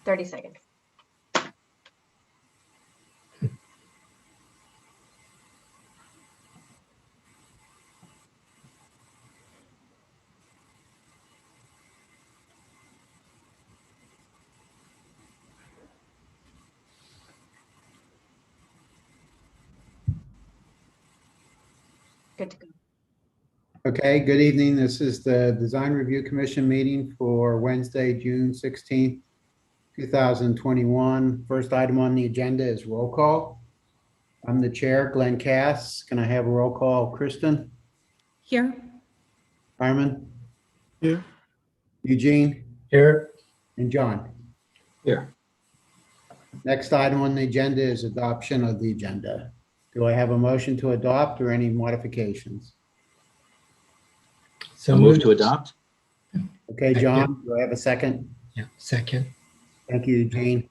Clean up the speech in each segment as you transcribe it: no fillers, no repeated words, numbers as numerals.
30 seconds. Good to go. Okay, good evening. This is the Design Review Commission meeting for Wednesday, June 16th, 2021. First item on the agenda is roll call. I'm the chair, Glenn Cass. Can I have a roll call? Kristen? Here. Armin? Here. Eugene? Here. And John? Here. Next item on the agenda is adoption of the agenda. Do I have a motion to adopt or any modifications? So Move to adopt. Okay, John, do I have a second? Yeah, second. Thank you, Eugene.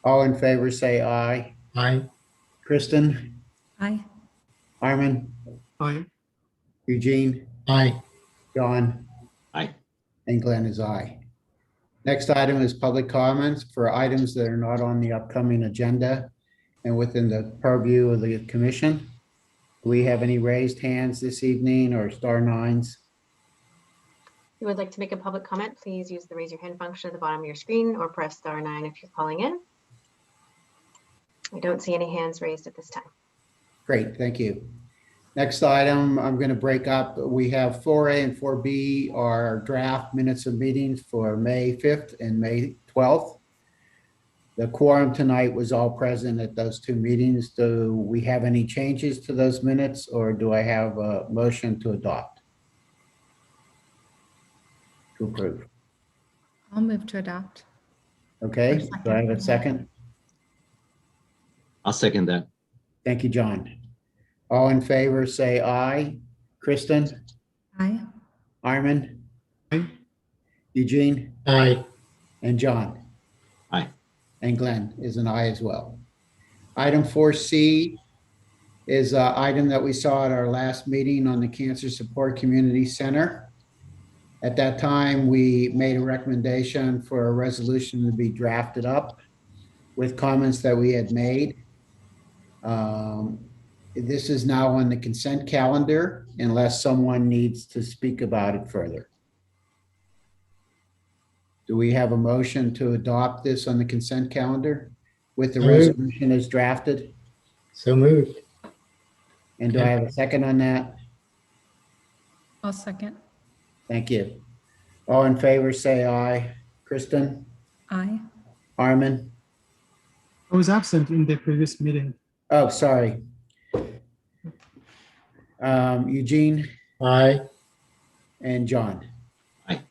All in favor, say aye. Aye. Kristen? Aye. Armin? Aye. Eugene? Aye. John? Aye. And Glenn is aye. Next item is public comments for items that are not on the upcoming agenda and within the purview of the commission. Do we have any raised hands this evening or star nines? If you would like to make a public comment, please use the raise your hand function at the bottom of your screen or press star 9 if you're calling in. I don't see any hands raised at this time. Great, thank you. Next item, I'm going to break up. We have 4A and 4B are draft minutes of meetings for May 5th and May 12th. The quorum tonight was all present at those two meetings. Do we have any changes to those minutes or do I have a motion to adopt? To approve. I'll move to adopt. Okay, do I have a second? I'll second that. Thank you, John. All in favor, say aye. Kristen? Aye. Armin? Aye. Eugene? Aye. And John? Aye. And Glenn is an aye as well. Item 4C is an item that we saw at our last meeting on the Cancer Support Community Center. At that time, we made a recommendation for a resolution to be drafted up with comments that we had made. This is now on the consent calendar unless someone needs to speak about it further. Do we have a motion to adopt this on the consent calendar with the resolution as drafted? So moved. And do I have a second on that? I'll second. Thank you. All in favor, say aye. Kristen? Aye. Armin? I was absent in the previous meeting. Oh, sorry. Eugene Aye. and John? Aye.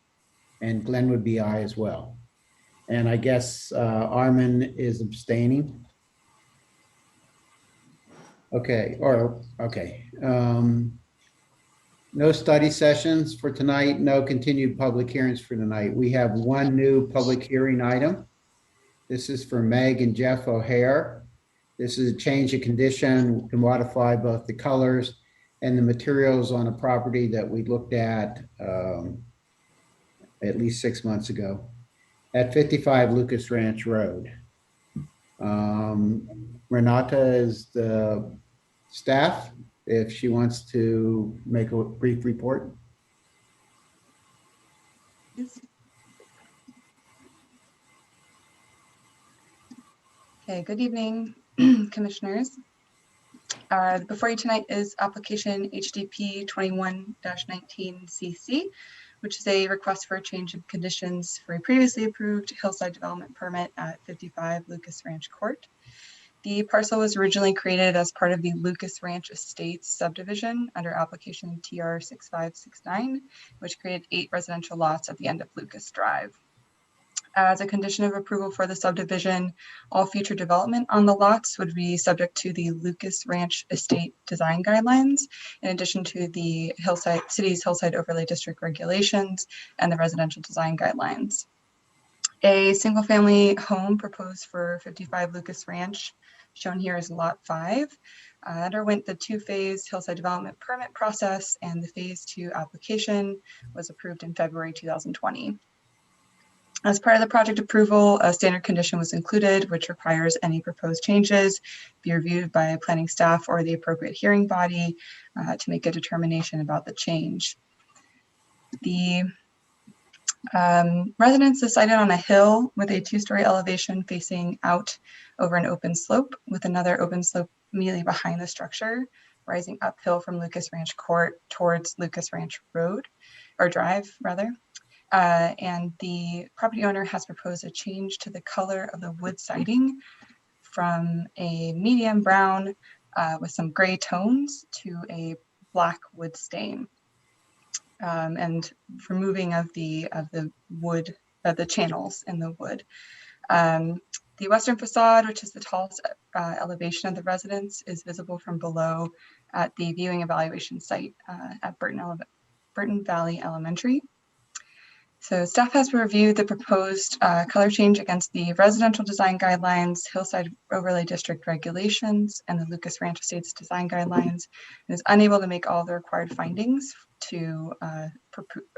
And Glenn would be aye as well. And I guess Armin is abstaining. Okay, okay. No study sessions for tonight, no continued public hearings for tonight. We have one new public hearing item. This is for Meg and Jeff O'Hare. This is a change of condition to modify both the colors and the materials on a property that we looked at least 6 months ago at 55 Lucas Ranch Road. Renata is the staff, if she wants to make a brief report. Okay, good evening, commissioners. Before you tonight is application HDP 21-19CC, which is a request for a change of conditions for a previously approved hillside development permit at 55 Lucas Ranch Court. The parcel was originally created as part of the Lucas Ranch Estates subdivision under application TR 6569, which created 8 residential lots at the end of Lucas Drive. As a condition of approval for the subdivision, all future development on the lots would be subject to the Lucas Ranch Estate Design Guidelines, in addition to the city's Hillside Overlay District regulations and the Residential Design Guidelines. A single-family home proposed for 55 Lucas Ranch, shown here is Lot 5, underwent the 2-phase Hillside Development Permit process, and the Phase 2 application was approved in February 2020. As part of the project approval, a standard condition was included, which requires any proposed changes be reviewed by planning staff or the appropriate hearing body to make a determination about the change. The residence is sited on a hill with a 2-story elevation facing out over an open slope, with another open slope immediately behind the structure, rising uphill from Lucas Ranch Court towards Lucas Ranch Road, or Drive, rather. And the property owner has proposed a change to the color of the wood siding from a medium brown with some gray tones to a black wood stain. And removing of the wood, the channels in the wood. The western facade, which is the tallest elevation of the residence, is visible from below at the viewing evaluation site at Burton Valley Elementary. So staff has reviewed the proposed color change against the residential design guidelines, Hillside Overlay District regulations, and the Lucas Ranch Estates design guidelines, and is unable to make all the required findings to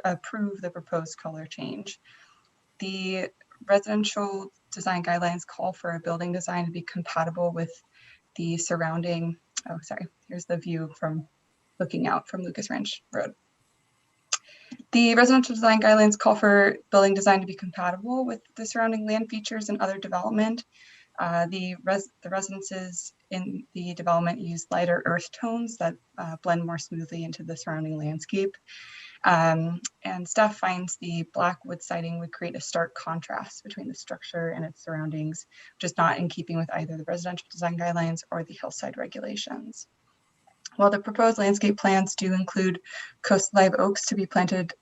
approve the proposed color change. The residential design guidelines call for a building design to be compatible with the surrounding, here's the view from looking out from Lucas Ranch Road. The residential design guidelines call for building design to be compatible with the surrounding land features and other development. The residences in the development use lighter earth tones that blend more smoothly into the surrounding landscape. And staff finds the black wood siding would create a stark contrast between the structure and its surroundings, which is not in keeping with either the residential design guidelines or the Hillside regulations. While the proposed landscape plans do include coast live oaks to be planted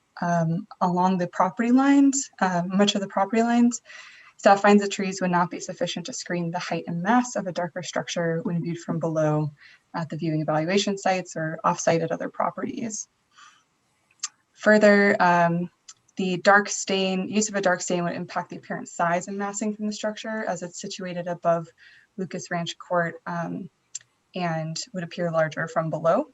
along the property lines, much of the property lines, staff finds the trees would not be sufficient to screen the height and mass of a darker structure when viewed from below at the viewing evaluation sites or offsite at other properties. Further, the use of a dark stain would impact the apparent size and massing from the structure, as it's situated above Lucas Ranch Court and would appear larger from below.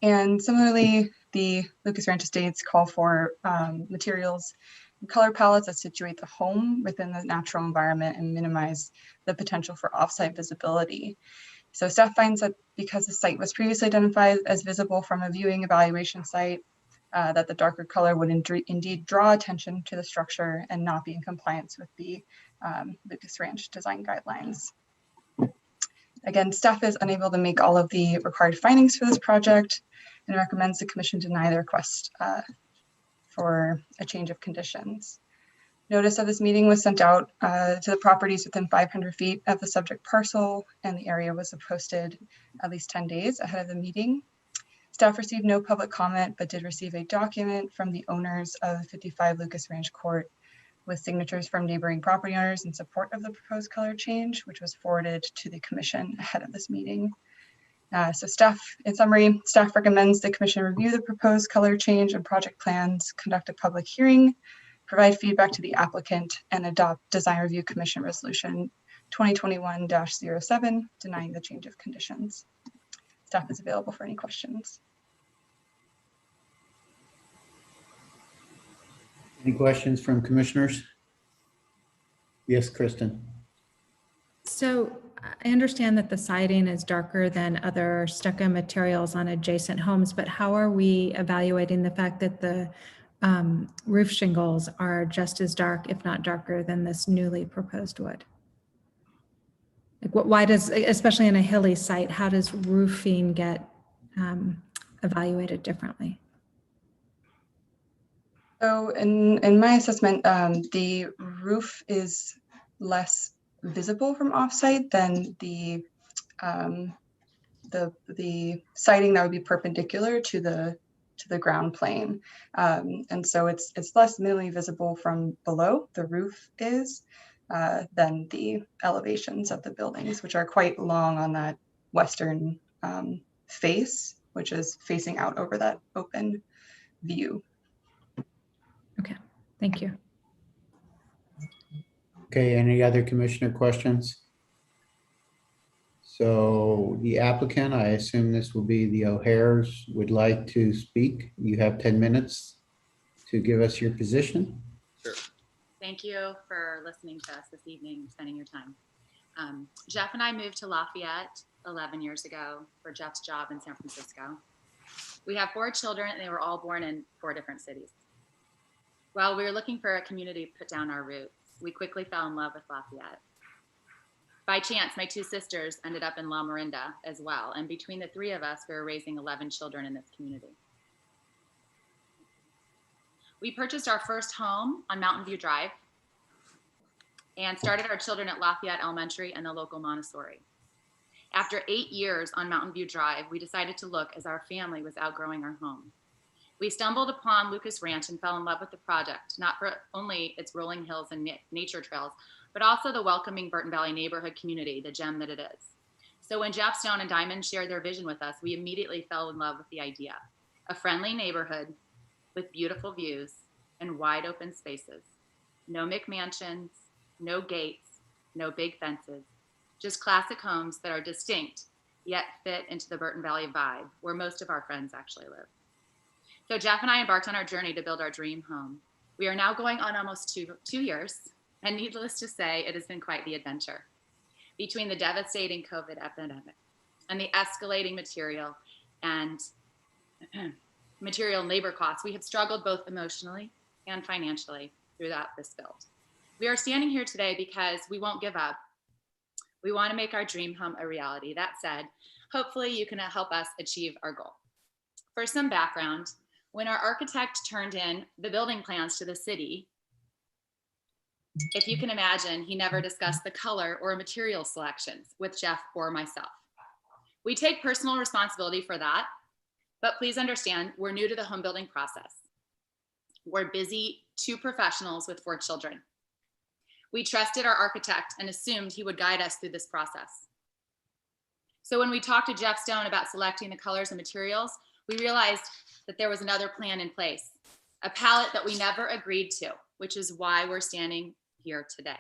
And similarly, the Lucas Ranch Estates call for materials and color palettes that situate the home within the natural environment and minimize the potential for offsite visibility. So staff finds that because the site was previously identified as visible from a viewing evaluation site, that the darker color would indeed draw attention to the structure and not be in compliance with the Lucas Ranch design guidelines. Again, staff is unable to make all of the required findings for this project and recommends the commission deny the request for a change of conditions. Notice of this meeting was sent out to the properties within 500 feet of the subject parcel, and the area was posted at least 10 days ahead of the meeting. Staff received no public comment, but did receive a document from the owners of 55 Lucas Ranch Court with signatures from neighboring property owners in support of the proposed color change, which was forwarded to the commission ahead of this meeting. So staff, in summary, staff recommends the commission review the proposed color change and project plans, conduct a public hearing, provide feedback to the applicant, and adopt Design Review Commission Resolution 2021-07, denying the change of conditions. Staff is available for any questions. Any questions from commissioners? Yes, Kristen. So I understand that the siding is darker than other stucco materials on adjacent homes, but how are we evaluating the fact that the roof shingles are just as dark, if not darker, than this newly proposed wood? Like why does, especially in a hilly site, how does roofing get evaluated differently? So in my assessment, the roof is less visible from offsite than the siding that would be perpendicular to the ground plane, and so it's less minimally visible from below. The roof is than the elevations of the buildings, which are quite long on that western face, which is facing out over that open view. Okay, thank you. Okay, any other commissioner questions? So the applicant, I assume this will be the O'Hares, would like to speak. You have 10 minutes to give us your position. Sure. Thank you for listening to us this evening, and spending your time. Jeff and I moved to Lafayette 11 years ago for Jeff's job in San Francisco. We have 4 children, and they were all born in 4 different cities. While we were looking for a community to put down our roots, we quickly fell in love with Lafayette. By chance, my 2 sisters ended up in La Miranda as well, and between the 3 of us, we were raising 11 children in this community. We purchased our first home on Mountain View Drive and started our children at Lafayette Elementary and the local Montessori. After 8 years on Mountain View Drive, we decided to look as our family was outgrowing our home. We stumbled upon Lucas Ranch and fell in love with the project, not for only its rolling hills and nature trails, but also the welcoming Burton Valley neighborhood community, the gem that it is. So when Jeff Stone and Diamond shared their vision with us, we immediately fell in love with the idea. A friendly neighborhood with beautiful views and wide open spaces. No McMansions, no gates, no big fences, just classic homes that are distinct, yet fit into the Burton Valley vibe, where most of our friends actually live. So Jeff and I embarked on our journey to build our dream home. We are now going on almost two years, and needless to say, it has been quite the adventure. Between the devastating COVID epidemic and the escalating material and labor costs, we have struggled both emotionally and financially throughout this build. We are standing here today because we won't give up. We want to make our dream home a reality. That said, hopefully you can help us achieve our goal. For some background, when our architect turned in the building plans to the city, if you can imagine, he never discussed the color or material selections with Jeff or myself. We take personal responsibility for that, but please understand, we're new to the home building process. We're busy 2 professionals with 4 children. We trusted our architect and assumed he would guide us through this process. So when we talked to Jeff Stone about selecting the colors and materials, we realized that there was another plan in place, a palette that we never agreed to, which is why we're standing here today.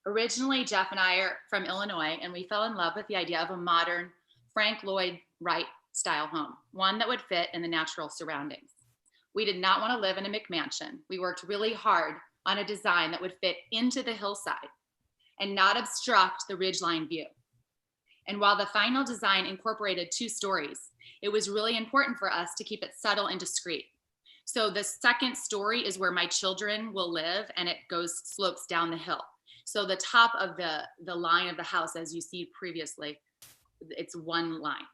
Originally, Jeff and I are from Illinois, and we fell in love with the idea of a modern Frank Lloyd Wright style home, one that would fit in the natural surroundings. We did not want to live in a McMansion. We worked really hard on a design that would fit into the hillside and not obstruct the ridgeline view. And while the final design incorporated 2 stories, it was really important for us to keep it subtle and discreet. So the second story is where my children will live, and it slopes down the hill. So the top of the line of the house, as you see previously, it's one line.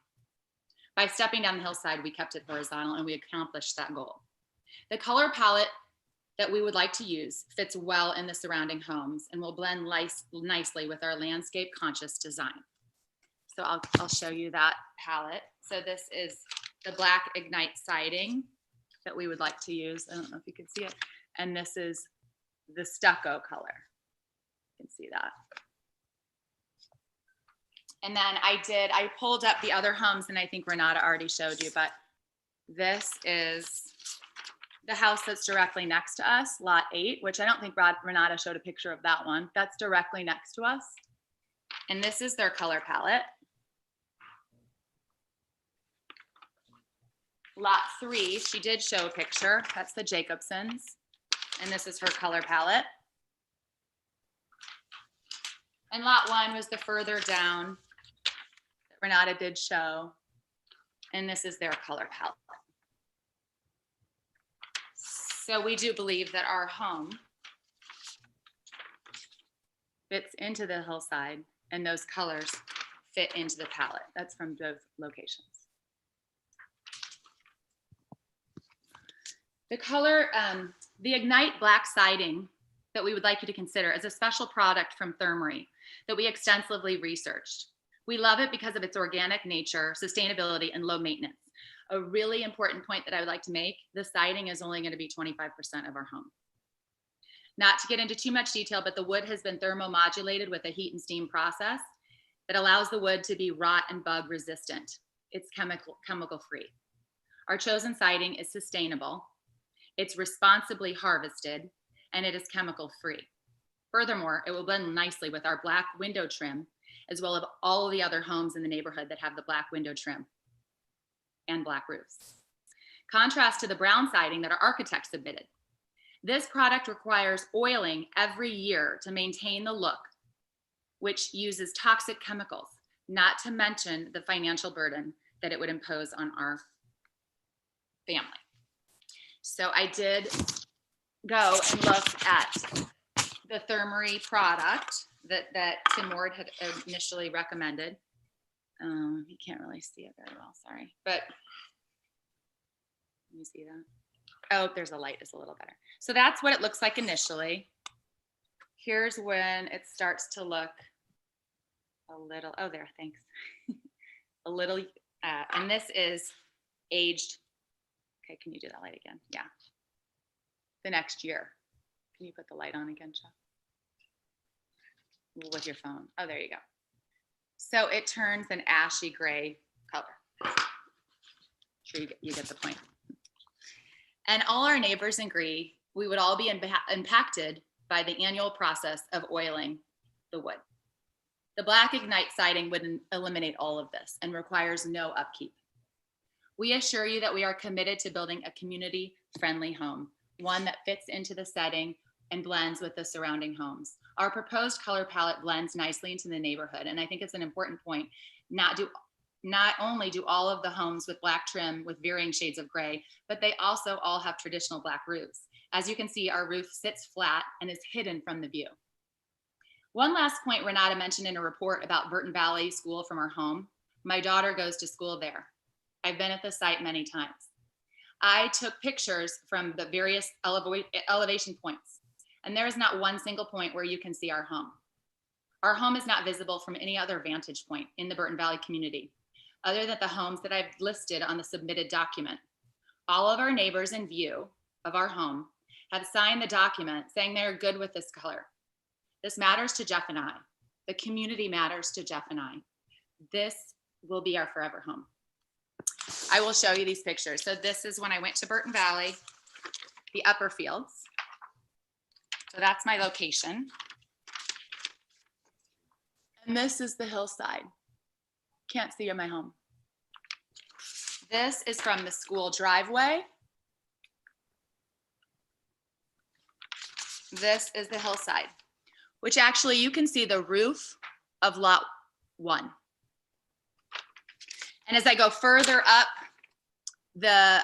By stepping down the hillside, we kept it horizontal, and we accomplished that goal. The color palette that we would like to use fits well in the surrounding homes and will blend nicely with our landscape conscious design. So I'll show you that palette. So this is the black Ignite siding that we would like to use. I don't know if you can see it. And this is the stucco color. You can see that. And then I pulled up the other homes, and I think Renata already showed you, but this is the house that's directly next to us, lot 8, which I don't think Renata showed a picture of that one. That's directly next to us. And this is their color palette. Lot 3, she did show a picture. That's the Jacobsons. And this is her color palette. And lot 1 was the further down that Renata did show. And this is their color palette. So we do believe that our home fits into the hillside, and those colors fit into the palette. That's from both locations. The color, the Ignite black siding that we would like you to consider is a special product from Thermery that we extensively researched. We love it because of its organic nature, sustainability, and low maintenance. A really important point that I would like to make, the siding is only going to be 25% of our home. Not to get into too much detail, but the wood has been thermomodulated with a heat and steam process that allows the wood to be rot and bug resistant. It's chemical free. Our chosen siding is sustainable. It's responsibly harvested, and it is chemical free. Furthermore, it will blend nicely with our black window trim, as well as all of the other homes in the neighborhood that have the black window trim and black roofs. Contrast to the brown siding that our architect submitted. This product requires oiling every year to maintain the look, which uses toxic chemicals, not to mention the financial burden that it would impose on our family. So I did go and look at the Thermery product that Tim Ward had initially recommended. You can't really see it very well, sorry, but can you see that? Oh, there's a light, it's a little better. So that's what it looks like initially. Here's when it starts to look a little, oh there, thanks. A little, and this is aged. Okay, can you do that light again? Yeah. The next year. Can you put the light on again, Jeff? With your phone. Oh, there you go. So it turns an ashy gray color. Sure you get the point. And all our neighbors agree we would all be impacted by the annual process of oiling the wood. The Black Ignite siding would eliminate all of this and requires no upkeep. We assure you that we are committed to building a community-friendly home, one that fits into the setting and blends with the surrounding homes. Our proposed color palette blends nicely into the neighborhood, and I think it's an important point. Not only do all of the homes with black trim with varying shades of gray, but they also all have traditional black roofs. As you can see, our roof sits flat and is hidden from the view. One last point Renata mentioned in a report about Burton Valley School from our home. My daughter goes to school there. I've been at the site many times. I took pictures from the various elevation points, and there is not one single point where you can see our home. Our home is not visible from any other vantage point in the Burton Valley community, other than the homes that I've listed on the submitted document. All of our neighbors in view of our home have signed the document saying they're good with this color. This matters to Jeff and I. The community matters to Jeff and I. This will be our forever home. I will show you these pictures. So this is when I went to Burton Valley, the upper fields. So that's my location. And this is the hillside. Can't see my home. This is from the school driveway. This is the hillside, which actually you can see the roof of lot 1. And as I go further up the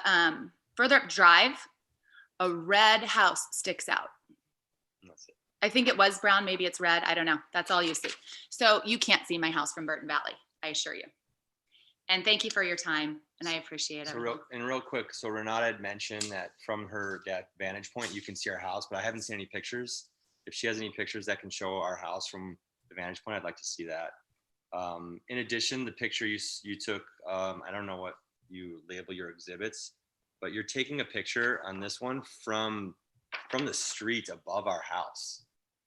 drive, a red house sticks out. I think it was brown, maybe it's red, I don't know. That's all you see. So you can't see my house from Burton Valley, I assure you. And thank you for your time, and I appreciate it. So real quick, so Renata had mentioned that from that vantage point, you can see our house, but I haven't seen any pictures. If she has any pictures that can show our house from the vantage point, I'd like to see that. In addition, the picture you took, I don't know what you label your exhibits, but you're taking a picture on this one from the street above our house,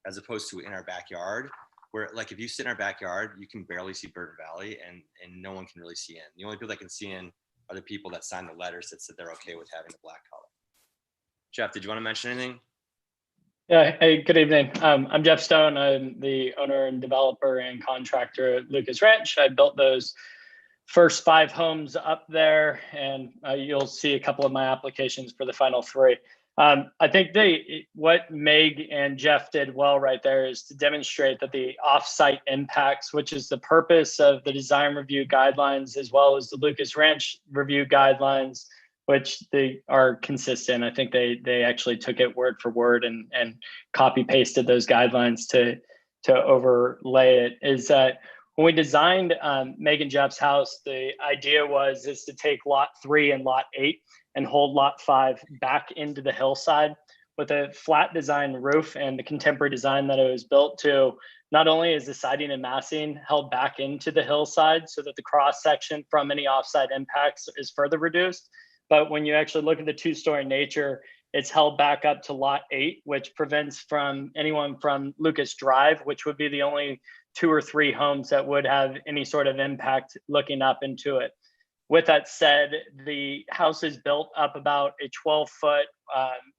as opposed to in our backyard, where like if you sit in our backyard, you can barely see Burton Valley and no one can really see in. The only people that can see in are the people that signed the letters that said they're okay with having the black color. Jeff, did you want to mention anything? Yeah, hey, good evening. I'm Jeff Stone. I'm the owner and developer and contractor at Lucas Ranch. I built those first 5 homes up there, and you'll see a couple of my applications for the final 3. I think what Meg and Jeff did well right there is to demonstrate that the off-site impacts, which is the purpose of the design review guidelines, as well as the Lucas Ranch review guidelines, which they are consistent. I think they actually took it word for word and copy pasted those guidelines to overlay it, is that when we designed Meg and Jeff's house, the idea is to take lot 3 and lot 8 and hold lot 5 back into the hillside with a flat design roof and the contemporary design that it was built to. Not only is the siding and massing held back into the hillside so that the cross section from any offsite impacts is further reduced, but when you actually look at the 2-story nature, it's held back up to lot 8, which prevents from anyone from Lucas Drive, which would be the only 2 or 3 homes that would have any sort of impact looking up into it. With that said, the house is built up about a 12-foot.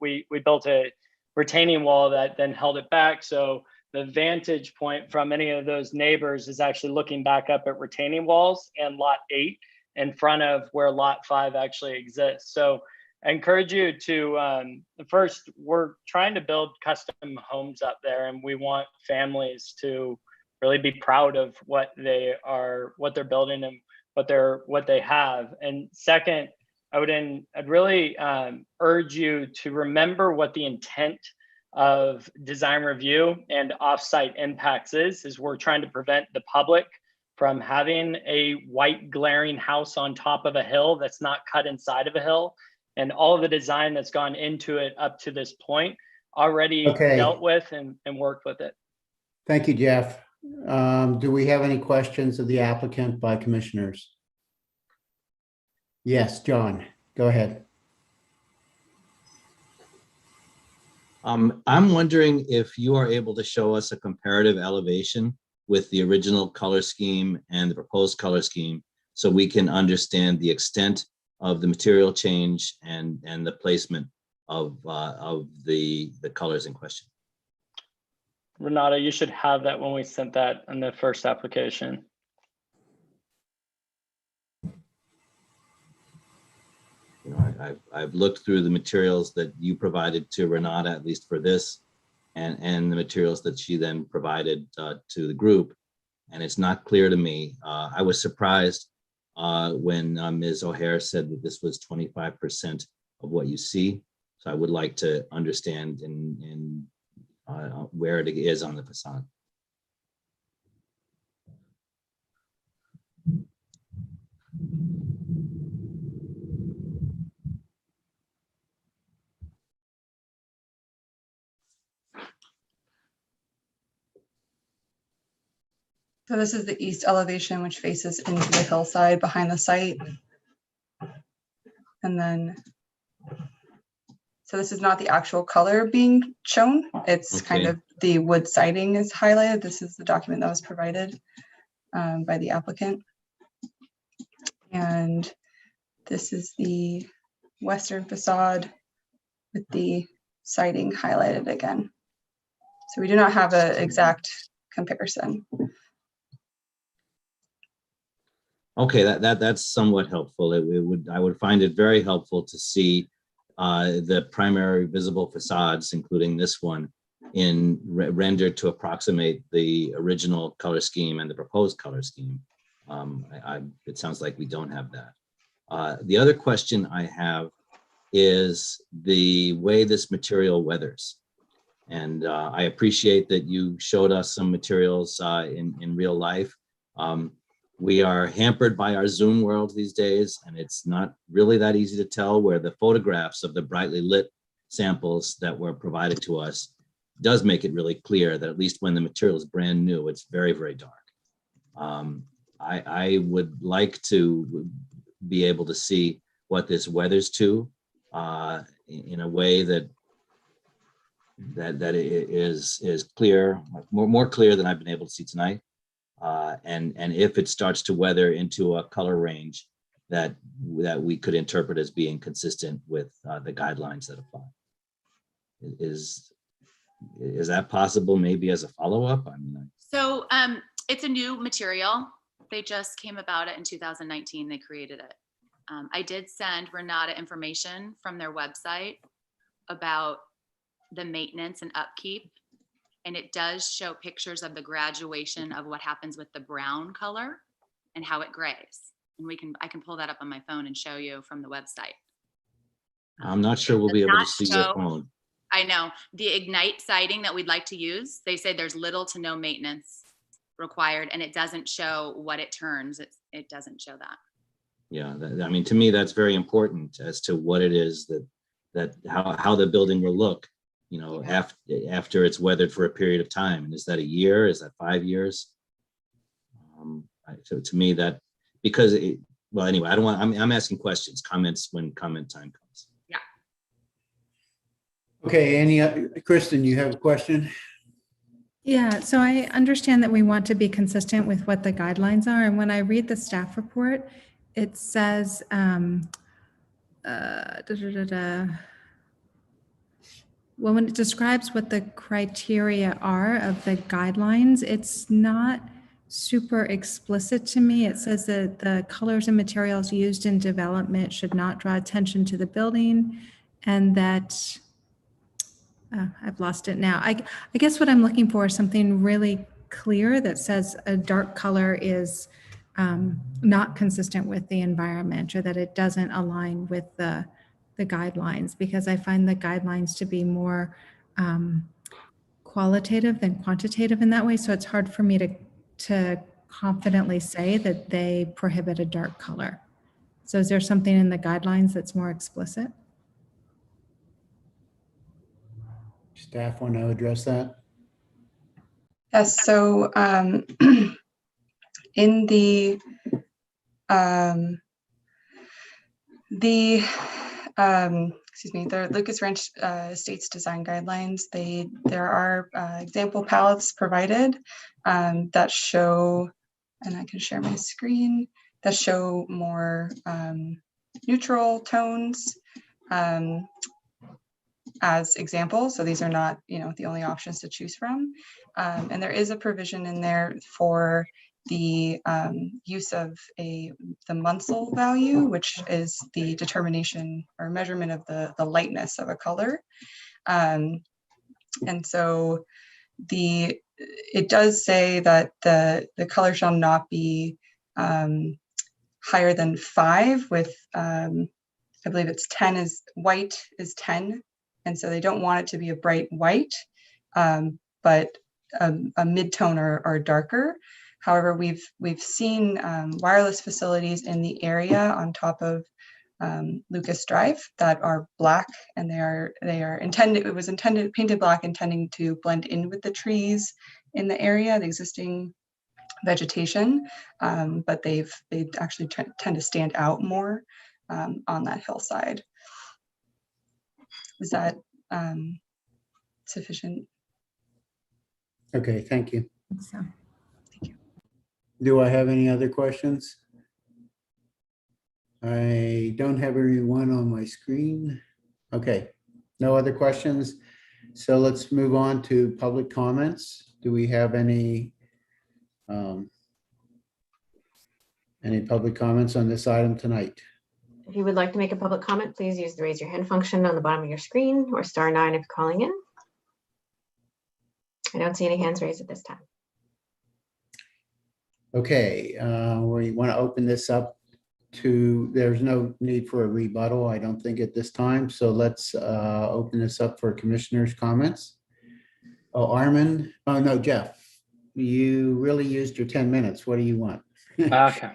We built a retaining wall that then held it back. So the vantage point from any of those neighbors is actually looking back up at retaining walls and lot 8 in front of where lot 5 actually exists. So I encourage you to, first, we're trying to build custom homes up there, and we want families to really be proud of what they're building and what they have. And second, I'd really urge you to remember what the intent of design review and offsite impacts is we're trying to prevent the public from having a white glaring house on top of a hill that's not cut inside of a hill. And all of the design that's gone into it up to this point already dealt with and worked with it. Thank you, Jeff. Do we have any questions of the applicant by commissioners? Yes, John, go ahead. I'm wondering if you are able to show us a comparative elevation with the original color scheme and the proposed color scheme, so we can understand the extent of the material change and the placement of the colors in question. Renata, you should have that when we sent that in the first application. You know, I've looked through the materials that you provided to Renata, at least for this, and the materials that she then provided to the group, and it's not clear to me. I was surprised when Ms. O'Hare said that this was 25% of what you see. So I would like to understand in where it is on the facade. So this is the east elevation, which faces into the hillside behind the site. And then, so this is not the actual color being shown. It's kind of the wood siding is highlighted. This is the document that was provided by the applicant. And this is the western facade with the siding highlighted again. So we do not have an exact comparison. Okay, that's somewhat helpful. I would find it very helpful to see the primary visible facades, including this one, rendered to approximate the original color scheme and the proposed color scheme. It sounds like we don't have that. The other question I have is the way this material weathers. And I appreciate that you showed us some materials in real life. We are hampered by our Zoom world these days, and it's not really that easy to tell where the photographs of the brightly lit samples that were provided to us does make it really clear that at least when the material is brand new, it's very, very dark. I would like to be able to see what this weathers to in a way that is clear, more clear than I've been able to see tonight. And if it starts to weather into a color range that we could interpret as being consistent with the guidelines that apply. Is that possible, maybe as a follow-up? I mean, so it's a new material. They just came about it in 2019. They created it. I did send Renata information from their website about the maintenance and upkeep. And it does show pictures of the graduation of what happens with the brown color and how it grays. And I can pull that up on my phone and show you from the website. I'm not sure we'll be able to see your phone. I know. The Ignite siding that we'd like to use, they say there's little to no maintenance required, and it doesn't show what it turns. It doesn't show that. Yeah, I mean, to me, that's very important as to what it is how the building will look, you know, after it's weathered for a period of time. And is that a year? Is that 5 years? So to me, that because well, anyway, I don't want. I'm asking questions, comments when comment time comes. Yeah. Okay, Kristen, you have a question? Yeah, so I understand that we want to be consistent with what the guidelines are. And when I read the staff report, it says, well, when it describes what the criteria are of the guidelines, it's not super explicit to me. It says that the colors and materials used in development should not draw attention to the building, and that I've lost it now. I guess what I'm looking for is something really clear that says a dark color is not consistent with the environment, or that it doesn't align with the guidelines, because I find the guidelines to be more qualitative than quantitative in that way. So it's hard for me to confidently say that they prohibit a dark color. So is there something in the guidelines that's more explicit? Staff want to address that? Yes, so in the Lucas Ranch Estates Design Guidelines, there are example palettes provided that show, and I can share my screen, that show more neutral tones as examples. So these are not, the only options to choose from. And there is a provision in there for the use of the Munsell value, which is the determination or measurement of the lightness of a color. And so it does say that the color shall not be higher than 5 with, I believe it's 10 is white is 10. And so they don't want it to be a bright white, but a mid-tone or darker. However, we've seen wireless facilities in the area on top of Lucas Drive that are black, and they are intended. It was intended painted black, intending to blend in with the trees in the area, the existing vegetation, but they actually tend to stand out more on that hillside. Is that sufficient? Okay, thank you. So, Do I have any other questions? I don't have anyone on my screen. Okay, no other questions. So let's move on to public comments. Do we have any public comments on this item tonight? If you would like to make a public comment, please use the raise your hand function on the bottom of your screen, or *9 if you're calling in. I don't see any hands raised at this time. Okay, we want to open this up to, there's no need for a rebuttal, I don't think at this time. So let's open this up for commissioners' comments. Oh, Armin, oh no, Jeff, you really used your 10 minutes. What do you want? Okay.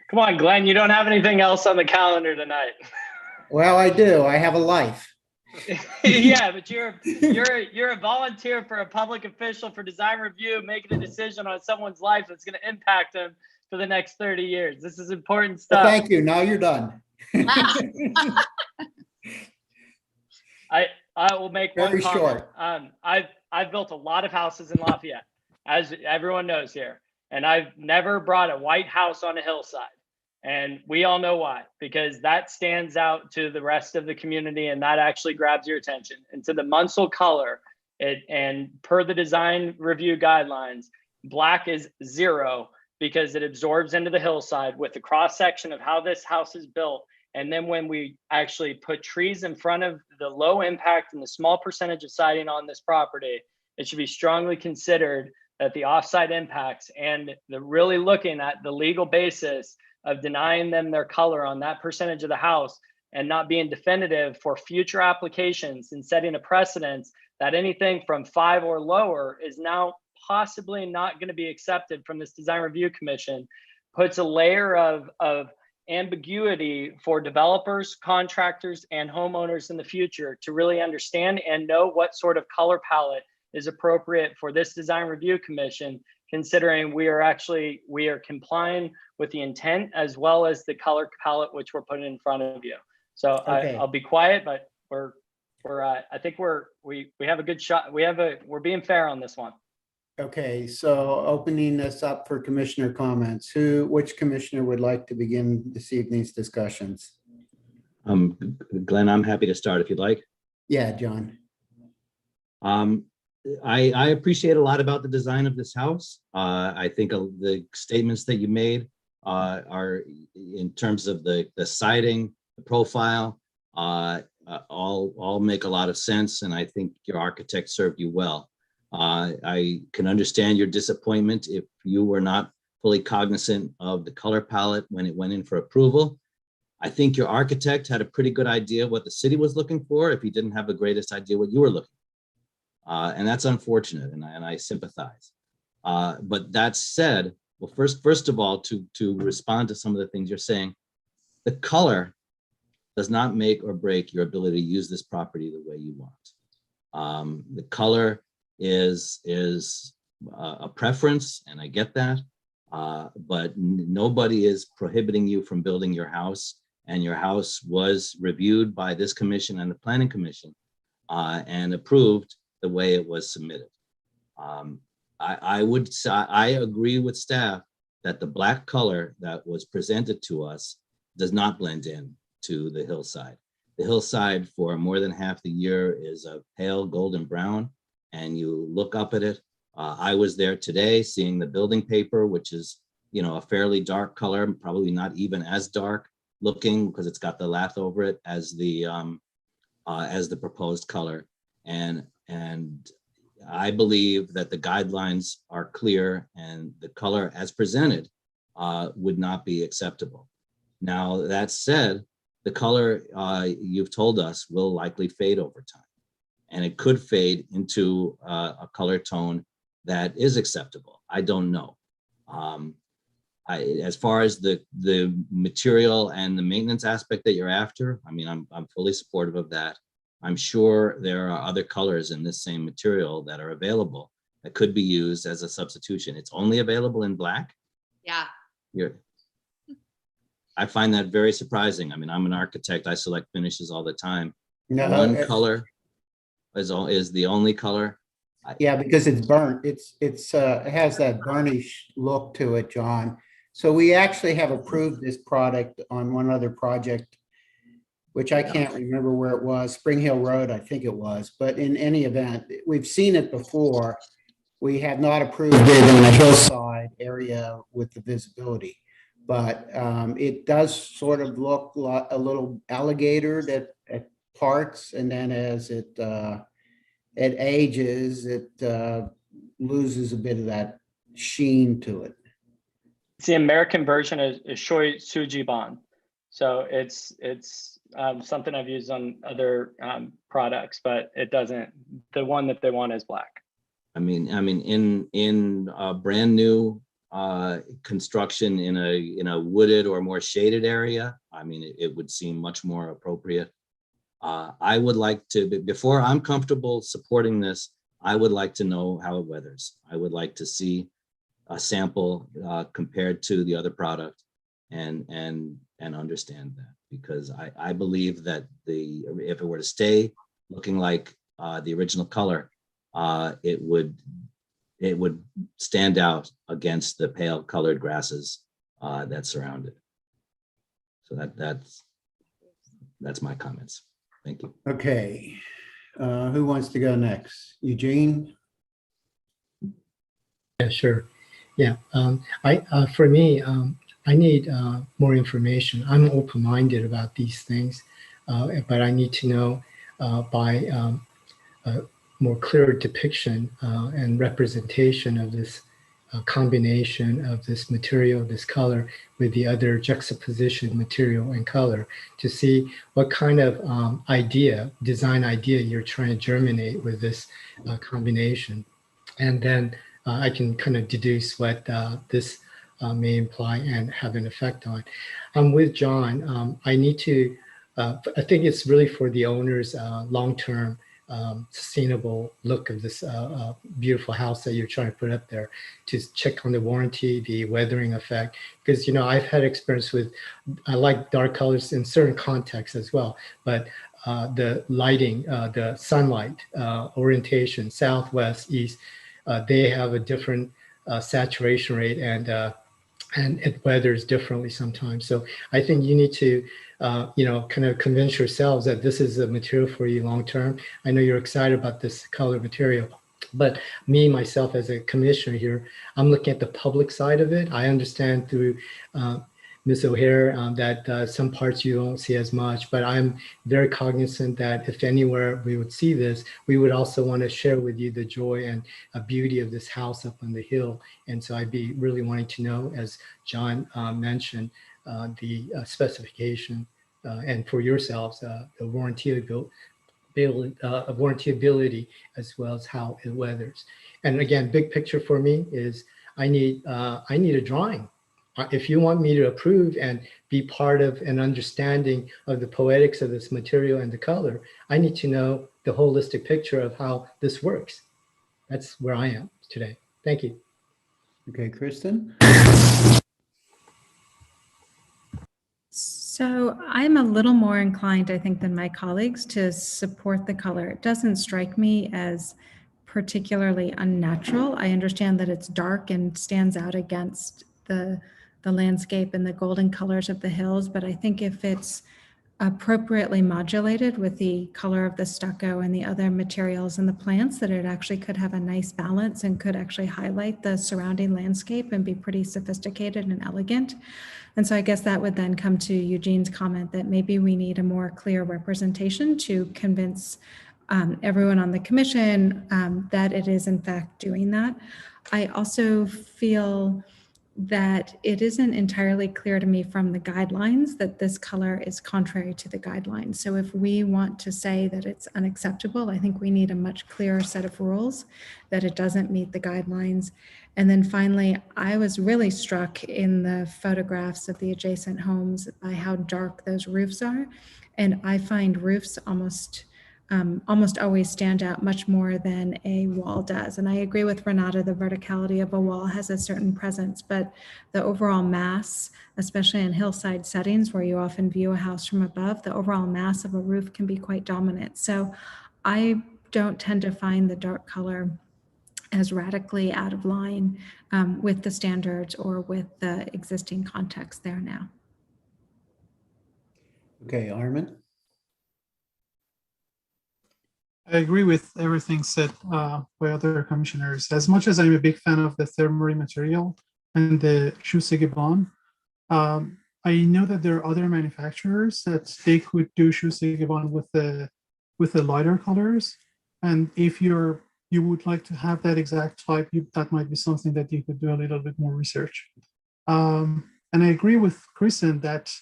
Come on, Glenn, you don't have anything else on the calendar tonight. Well, I do. I have a life. Yeah, but you're a volunteer for a public official for design review, making a decision on someone's life that's going to impact them for the next 30 years. This is important stuff. Well, thank you. Now you're done. I will make Very one comment. short. I've built a lot of houses in Lafayette, as everyone knows here, and I've never brought a white house on a hillside. And we all know why, because that stands out to the rest of the community, and that actually grabs your attention. And to the Munsell color, and per the design review guidelines, black is 0 because it absorbs into the hillside with the cross section of how this house is built. And then when we actually put trees in front of the low impact and the small percentage of siding on this property, it should be strongly considered that the offsite impacts and the really looking at the legal basis of denying them their color on that percentage of the house and not being definitive for future applications and setting a precedence that anything from 5 or lower is now possibly not going to be accepted from this design review commission, puts a layer of ambiguity for developers, contractors, and homeowners in the future to really understand and know what sort of color palette is appropriate for this design review commission, considering we are complying with the intent as well as the color palette which we're putting in front of you. So Okay. I'll be quiet, but I think we have a good shot. We're being fair on this one. Okay, so opening this up for commissioner comments. Which commissioner would like to begin this evening's discussions? Glenn, I'm happy to start if you'd like. Yeah, John. I appreciate a lot about the design of this house. I think the statements that you made are in terms of the siding, the profile, all make a lot of sense, and I think your architect served you well. I can understand your disappointment if you were not fully cognizant of the color palette when it went in for approval. I think your architect had a pretty good idea what the city was looking for if he didn't have the greatest idea what you were looking for. And that's unfortunate, and I sympathize. But that said, well, first of all, to respond to some of the things you're saying, the color does not make or break your ability to use this property the way you want. The color is a preference, and I get that, but nobody is prohibiting you from building your house, and your house was reviewed by this commission and the planning commission and approved the way it was submitted. I agree with staff that the black color that was presented to us does not blend in to the hillside. The hillside for more than half the year is a pale golden brown, and you look up at it. I was there today seeing the building paper, which is, you know, a fairly dark color, probably not even as dark looking because it's got the lath over it as the proposed color. And I believe that the guidelines are clear, and the color as presented would not be acceptable. Now, that said, the color you've told us will likely fade over time, and it could fade into a color tone that is acceptable. I don't know. As far as the material and the maintenance aspect that you're after, I mean, I'm fully supportive of that. I'm sure there are other colors in this same material that are available that could be used as a substitution. It's only available in black. Yeah. I find that very surprising. I mean, I'm an architect. I select finishes all the time. No, One color is the only color. yeah, because it's burnt. It has that burnish look to it, John. So we actually have approved this product on one other project, which I can't remember where it was, Spring Hill Road, I think it was. But in any event, we've seen it before. We have not approved it in the hillside area with the visibility. But it does sort of look like a little alligator at parts, and then as it ages, it loses a bit of that sheen to it. It's the American version is Shoi Sujiban. So it's something I've used on other products, but it doesn't, the one that they want is black. I mean, in a brand new construction in a wooded or more shaded area, I mean, it would seem much more appropriate. I would like to, before I'm comfortable supporting this, I would like to know how it weathers. I would like to see a sample compared to the other product and understand that, because I believe that if it were to stay looking like the original color, it would stand out against the pale colored grasses that surround it. So that's my comments. Thank you. Okay, who wants to go next? Eugene? Yeah, sure. Yeah, for me, I need more information. I'm open-minded about these things, but I need to know by a more clear depiction and representation of this combination of this material, this color, with the other juxtaposition material and color, to see what kind of design idea you're trying to germinate with this combination. And then I can kind of deduce what this may imply and have an effect on. I'm with John. I need to, I think it's really for the owner's long-term sustainable look of this beautiful house that you're trying to put up there, to check on the warranty, the weathering effect, because, you know, I've had experience with, I like dark colors in certain contexts as well, but the lighting, the sunlight orientation, southwest, east, they have a different saturation rate, and it weathers differently sometimes. So I think you need to, kind of convince yourselves that this is a material for you long term. I know you're excited about this color material, But me, myself, as a commissioner here, I'm looking at the public side of it. I understand through Ms. O'Hare that some parts you don't see as much, but I'm very cognizant that if anywhere we would see this, we would also want to share with you the joy and beauty of this house up on the hill. And so I'd be really wanting to know, as John mentioned, the specification and for yourselves, the warrantyability as well as how it weathers. And again, big picture for me is I need a drawing. If you want me to approve and be part of an understanding of the poetics of this material and the color, I need to know the holistic picture of how this works. That's where I am today. Thank you. Okay, Kristen? So I'm a little more inclined, I think, than my colleagues to support the color. It doesn't strike me as particularly unnatural. I understand that it's dark and stands out against the landscape and the golden colors of the hills, but I think if it's appropriately modulated with the color of the stucco and the other materials and the plants, that it actually could have a nice balance and could actually highlight the surrounding landscape and be pretty sophisticated and elegant. And so I guess that would then come to Eugene's comment that maybe we need a more clear representation to convince everyone on the commission that it is in fact doing that. I also feel that it isn't entirely clear to me from the guidelines that this color is contrary to the guidelines. So if we want to say that it's unacceptable, I think we need a much clearer set of rules that it doesn't meet the guidelines. And then finally, I was really struck in the photographs of the adjacent homes by how dark those roofs are. And I find roofs almost always stand out much more than a wall does. And I agree with Renata, the verticality of a wall has a certain presence, but the overall mass, especially in hillside settings where you often view a house from above, the overall mass of a roof can be quite dominant. So I don't tend to find the dark color as radically out of line with the standards or with the existing context there now. Okay, Armin? I agree with everything said by other commissioners. As much as I'm a big fan of the thermory material and the Shusigibon, I know that there are other manufacturers that they could do Shusigibon with the lighter colors. And if you would like to have that exact type, that might be something that you could do a little bit more research. And I agree with Kristen that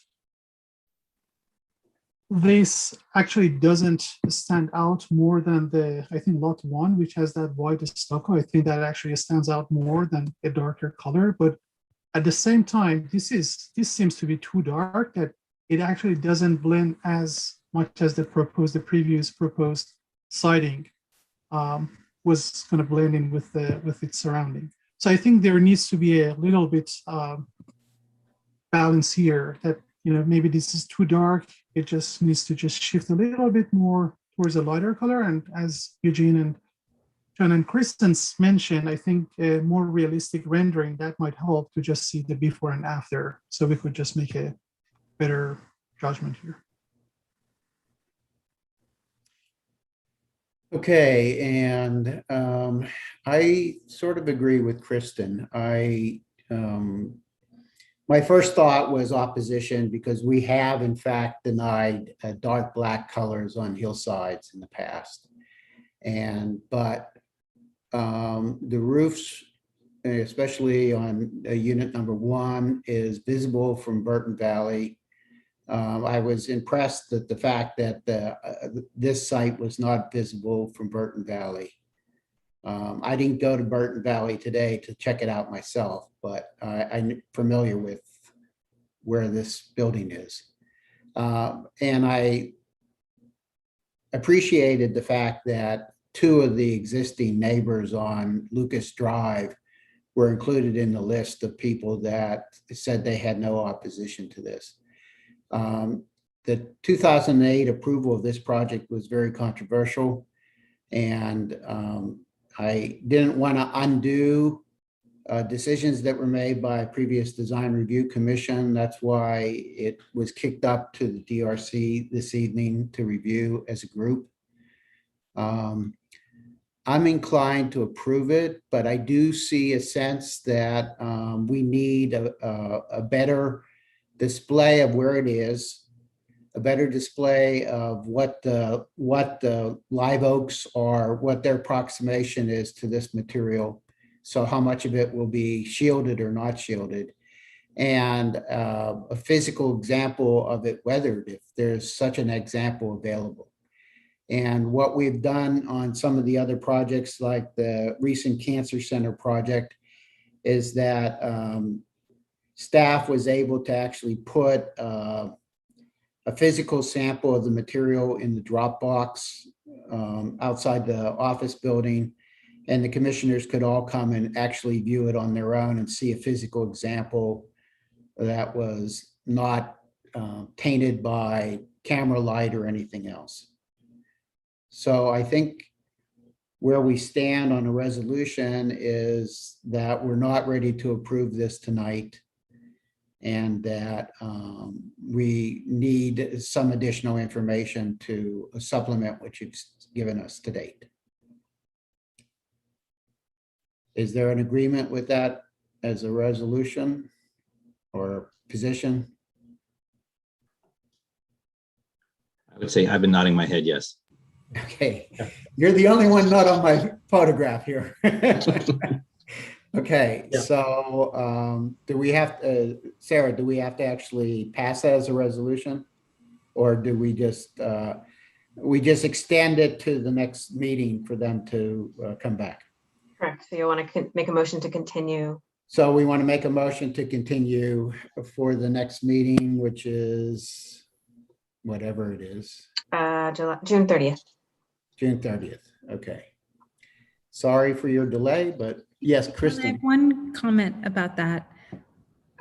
this actually doesn't stand out more than I think lot 1, which has that white stucco. I think that actually stands out more than a darker color. But at the same time, this seems to be too dark that it actually doesn't blend as much as the previous proposed siding was going to blend in with its surrounding. So I think there needs to be a little bit balance here that, maybe this is too dark. It just needs to just shift a little bit more towards a lighter color. And as Eugene and John and Kristen mentioned, I think a more realistic rendering that might help to just see the before and after. So we could just make a better judgment here. Okay, and I sort of agree with Kristen. My first thought was opposition because we have in fact denied dark black colors on hillsides in the past. But the roofs, especially on unit number 1, is visible from Burton Valley. I was impressed at the fact that this site was not visible from Burton Valley. I didn't go to Burton Valley today to check it out myself, but I'm familiar with where this building is. And I appreciated the fact that 2 of the existing neighbors on Lucas Drive were included in the list of people that said they had no opposition to this. The 2008 approval of this project was very controversial, and I didn't want to undo decisions that were made by a previous design review commission. That's why it was kicked up to the DRC this evening to review as a group. I'm inclined to approve it, but I do see a sense that we need a better display of where it is, a better display of what the live oaks are, what their approximation is to this material. So how much of it will be shielded or not shielded, and a physical example of it weathered if there's such an example available. And what we've done on some of the other projects, like the recent Cancer Center project, is that staff was able to actually put a physical sample of the material in the Dropbox outside the office building. And the commissioners could all come and actually view it on their own and see a physical example that was not tainted by camera light or anything else. So I think where we stand on a resolution is that we're not ready to approve this tonight, and that we need some additional information to supplement what you've given us to date. Is there an agreement with that as a resolution or position? I would say I've been nodding my head, yes. Okay, you're the only one not on my photograph here. Okay, Yeah. so do we have, Sarah, do we have to actually pass that as a resolution? Or do we just extend it to the next meeting for them to come back? Correct. So you want to make a motion to continue. So we want to make a motion to continue for the next meeting, which is whatever it is. June 30th. June 30th. Okay. Sorry for your delay, but yes, I have Kristen. one comment about that.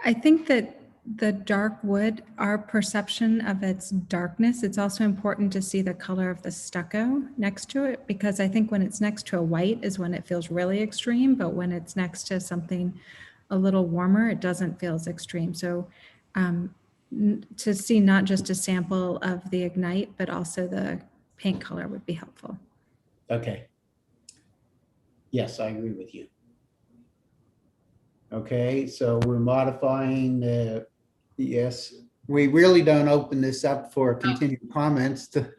I think that the dark wood, our perception of its darkness, it's also important to see the color of the stucco next to it, because I think when it's next to a white is when it feels really extreme, but when it's next to something a little warmer, it doesn't feel as extreme. So to see not just a sample of the Ignite, but also the paint color would be helpful. Okay. Yes, I agree with you. Okay, so we're modifying the, yes, we really don't open this up for continued comments to.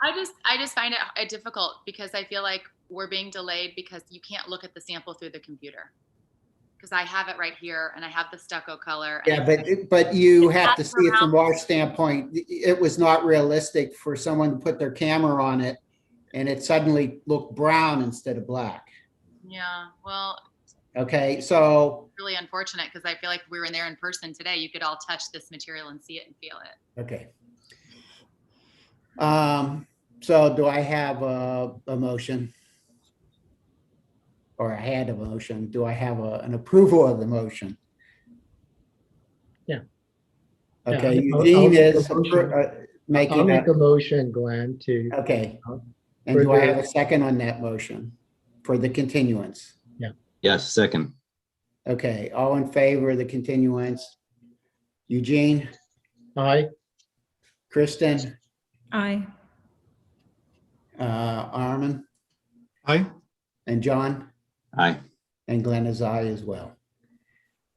I just find it difficult because I feel like we're being delayed because you can't look at the sample through the computer. Because I have it right here and I have the stucco color. And Yeah, but you have to see it from our standpoint. It was not realistic for someone to put their camera on it and it suddenly looked brown instead of black. Yeah, well. Okay, so. Really unfortunate because I feel like if we were there in person today, you could all touch this material and see it and feel it. Okay. So do I have a motion? Or I had a motion. Do I have an approval of the motion? Yeah. Okay, Yeah, Eugene I'll is making. I'll make a motion, Glenn, to. Okay. And do I have a second on that motion for the continuance? Yeah. Yes, second. Okay, all in favor of the continuance? Eugene, Aye. Kristen, Aye. Armin, Aye. and John, Aye. and Glenn is aye as well.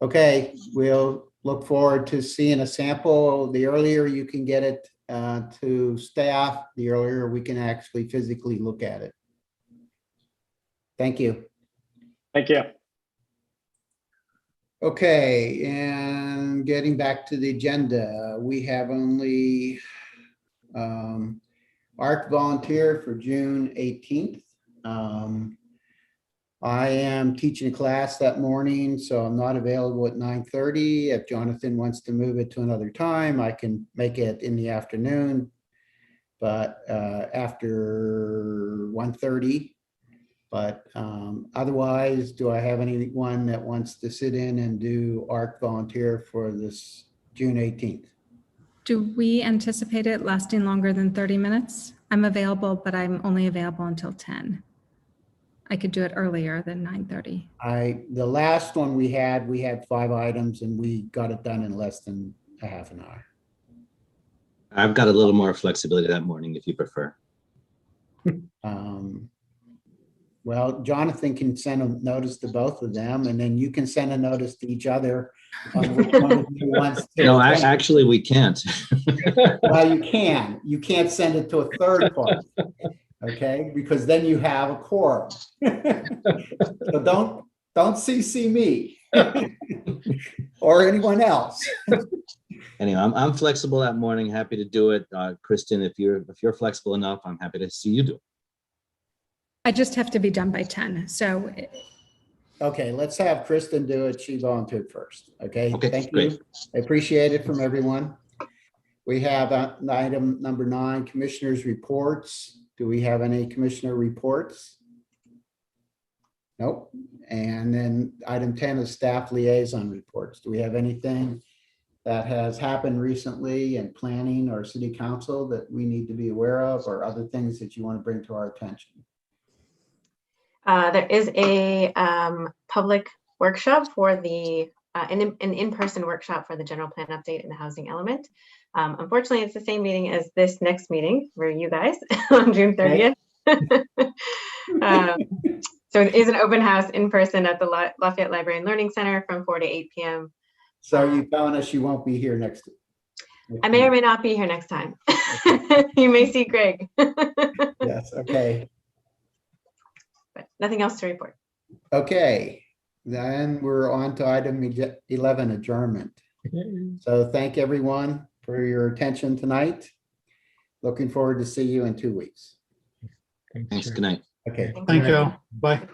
Okay, we'll look forward to seeing a sample. The earlier you can get it to staff, the earlier we can actually physically look at it. Thank you. Thank you. Okay, and getting back to the agenda, we have only ARC volunteer for June 18th. I am teaching a class that morning, so I'm not available at 9:30. If Jonathan wants to move it to another time, I can make it in the afternoon, but after 1:30. But otherwise, do I have anyone that wants to sit in and do ARC volunteer for this June 18th? Do we anticipate it lasting longer than 30 minutes? I'm available, but I'm only available until 10. I could do it earlier than 9:30. The last one we had 5 items and we got it done in less than a half an hour. I've got a little more flexibility that morning if you prefer. Well, Jonathan can send a notice to both of them, and then you can send a notice to each other on which one of you wants to. No, attend. actually, we can't. Well, you can. You can't send it to a third party. Okay, because then you have a quorum. So don't CC me or anyone else. Anyway, I'm flexible that morning. Happy to do it. Kristen, if you're flexible enough, I'm happy to see you do it. I just have to be done by 10. So Okay, let's have Kristen do it. She volunteered first. Okay, Okay, thank great. you. I appreciate it from everyone. We have item number 9, commissioners' reports. Do we have any commissioner reports? Nope. And then item 10 is staff liaison reports. Do we have anything that has happened recently in planning or city council that we need to be aware of, or other things that you want to bring to our attention? There is a public workshop for the, an in-person workshop for the general plan update and the housing element. Unfortunately, it's the same meeting as this next meeting for you guys on June 30th. So it is an open house in person at the Lafayette Library and Learning Center from 4 to 8 p.m. So are you telling us you won't be here next? I may or may not be here next time. You may see Greg. Yes, okay. But nothing else to report. Okay, then we're on to item 11, adjournment. So thank everyone for your attention tonight. Looking forward to see you in 2 weeks. Thanks. Good night. Okay. Thank you. Bye. Bye.